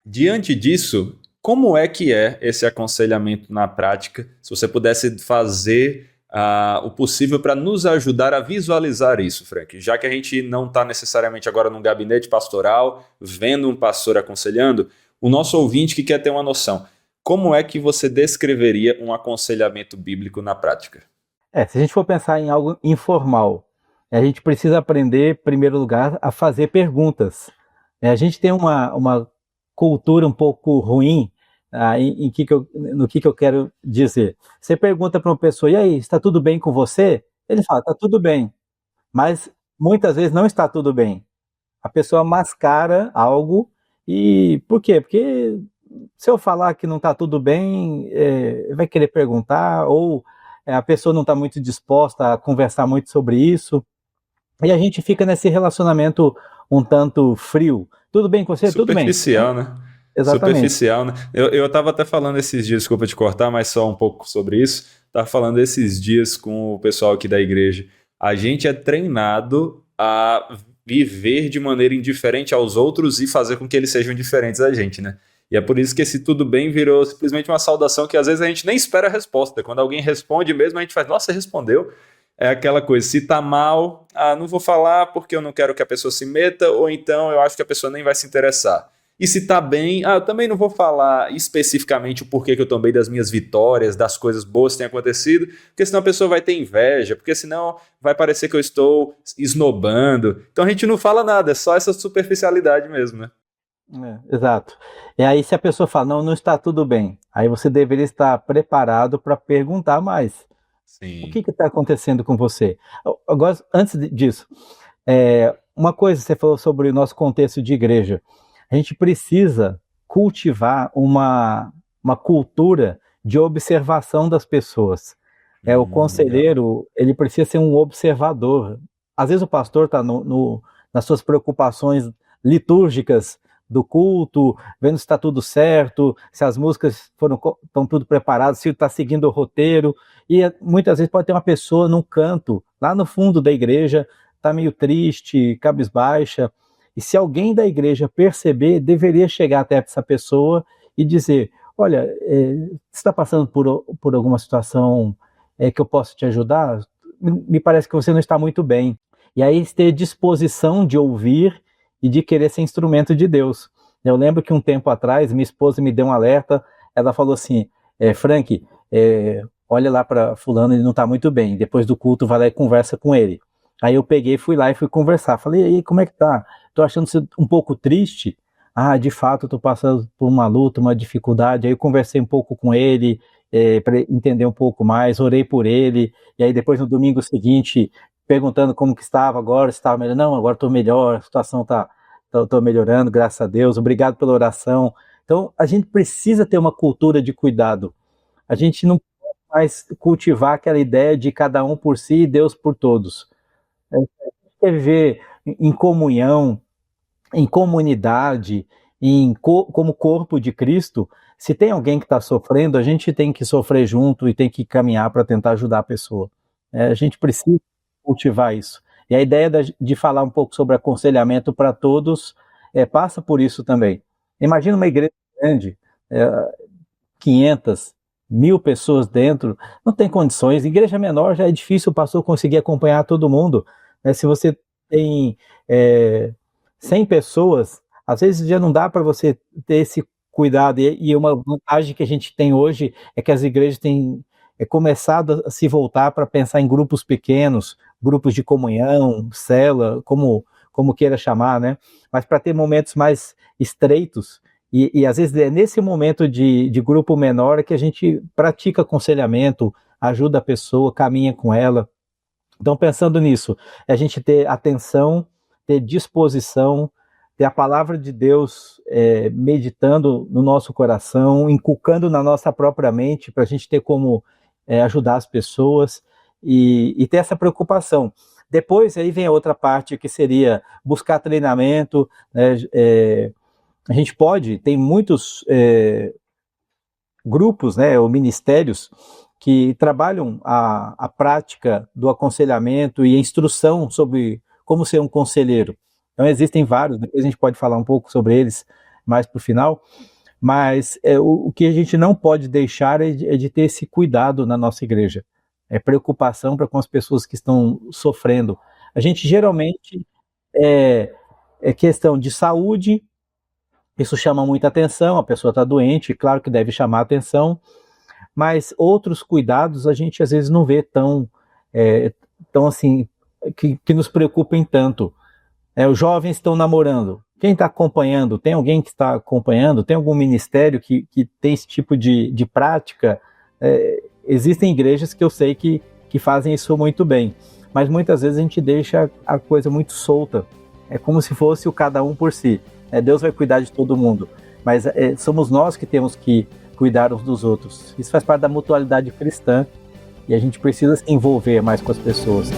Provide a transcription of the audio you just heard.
Diante disso, como é que é esse aconselhamento na prática? Se você pudesse fazer o possível para nos ajudar a visualizar isso, Frank, já que a gente não está necessariamente agora num gabinete pastoral, vendo um pastor aconselhando, o nosso ouvinte que quer ter uma noção, como é que você descreveria um aconselhamento bíblico na prática? Se a gente for pensar em algo informal, a gente precisa aprender, em primeiro lugar, a fazer perguntas. A gente tem uma cultura um pouco ruim no que eu quero dizer. Você pergunta para uma pessoa, e aí, está tudo bem com você? Ele fala, está tudo bem, mas muitas vezes não está tudo bem. A pessoa mascara algo, e por quê? Porque se eu falar que não está tudo bem, vai querer perguntar, ou a pessoa não está muito disposta a conversar muito sobre isso, e a gente fica nesse relacionamento um tanto frio. Tudo bem com você? Tudo bem. Superficial, né? Exatamente. Superficial, né? Eu estava até falando esses dias, desculpa te cortar, mas só um pouco sobre isso. Estava falando esses dias com o pessoal aqui da igreja. A gente é treinado a viver de maneira indiferente aos outros e fazer com que eles sejam diferentes da gente, né? E é por isso que esse tudo bem virou simplesmente uma saudação que às vezes a gente nem espera a resposta. Quando alguém responde mesmo, a gente faz, nossa, você respondeu. É aquela coisa, se tá mal, não vou falar porque eu não quero que a pessoa se meta, ou então eu acho que a pessoa nem vai se interessar. E se tá bem, eu também não vou falar especificamente o porquê que eu tomei das minhas vitórias, das coisas boas que têm acontecido, porque senão a pessoa vai ter inveja, porque senão vai parecer que eu estou esnobando. Então a gente não fala nada, é só essa superficialidade mesmo, né? Exato. E aí se a pessoa fala, não está tudo bem, aí você deveria estar preparado para perguntar mais. Sim. O que está acontecendo com você? Agora, antes disso, uma coisa você falou sobre o nosso contexto de igreja. A gente precisa cultivar uma cultura de observação das pessoas. O conselheiro, ele precisa ser um observador. Às vezes o pastor está nas suas preocupações litúrgicas do culto, vendo se está tudo certo, se as músicas estão tudo preparadas, se está seguindo o roteiro, e muitas vezes pode ter uma pessoa num canto, lá no fundo da igreja, está meio triste, cabisbaixa, e se alguém da igreja perceber, deveria chegar até essa pessoa e dizer, olha, você está passando por alguma situação que eu posso te ajudar? Me parece que você não está muito bem. E aí ter disposição de ouvir e de querer ser instrumento de Deus. Eu lembro que um tempo atrás, minha esposa me deu um alerta, ela falou assim, Frank, olha lá para fulano, ele não está muito bem, depois do culto vai lá e conversa com ele. Aí eu peguei, fui lá e fui conversar, falei, e aí, como é que tá? Tô achando você um pouco triste? De fato, tô passando por uma luta, uma dificuldade. Aí eu conversei um pouco com ele, para entender um pouco mais, orei por ele, e aí depois no domingo seguinte, perguntando como que estava agora, se estava melhor. Não, agora estou melhor, a situação tô melhorando, graças a Deus, obrigado pela oração. Então, a gente precisa ter uma cultura de cuidado. A gente não pode mais cultivar aquela ideia de cada um por si e Deus por todos. A gente quer viver em comunhão, em comunidade, como corpo de Cristo. Se tem alguém que está sofrendo, a gente tem que sofrer junto e tem que caminhar para tentar ajudar a pessoa. A gente precisa cultivar isso. E a ideia de falar um pouco sobre aconselhamento para todos passa por isso também. Imagina uma igreja grande, 500, 1.000 pessoas dentro, não tem condições. Igreja menor já é difícil o pastor conseguir acompanhar todo mundo. Se você tem 100 pessoas, às vezes já não dá para você ter esse cuidado. E uma vantagem que a gente tem hoje é que as igrejas têm começado a se voltar para pensar em grupos pequenos, grupos de comunhão, célula, como queira chamar, né? Mas para ter momentos mais estreitos, e às vezes é nesse momento de grupo menor que a gente pratica aconselhamento, ajuda a pessoa, caminha com ela. Então, pensando nisso, a gente ter atenção, ter disposição, ter a palavra de Deus meditando no nosso coração, inculcando na nossa própria mente, para a gente ter como ajudar as pessoas e ter essa preocupação. Depois, aí vem a outra parte, que seria buscar treinamento, né? A gente tem muitos grupos, né, ou ministérios que trabalham a prática do aconselhamento e a instrução sobre como ser um conselheiro. Então existem vários, depois a gente pode falar um pouco sobre eles mais para o final, mas o que a gente não pode deixar é de ter esse cuidado na nossa igreja, preocupação para com as pessoas que estão sofrendo. A gente geralmente é questão de saúde, isso chama muita atenção, a pessoa está doente, claro que deve chamar atenção, mas outros cuidados a gente às vezes não vê tão assim, que nos preocupem tanto. Os jovens estão namorando, quem está acompanhando? Tem alguém que está acompanhando? Tem algum ministério que tem esse tipo de prática? Existem igrejas que eu sei que fazem isso muito bem, mas muitas vezes a gente deixa a coisa muito solta, é como se fosse o cada um por si. Deus vai cuidar de todo mundo, mas somos nós que temos que cuidar uns dos outros. Isso faz parte da mutualidade cristã e a gente precisa se envolver mais com as pessoas.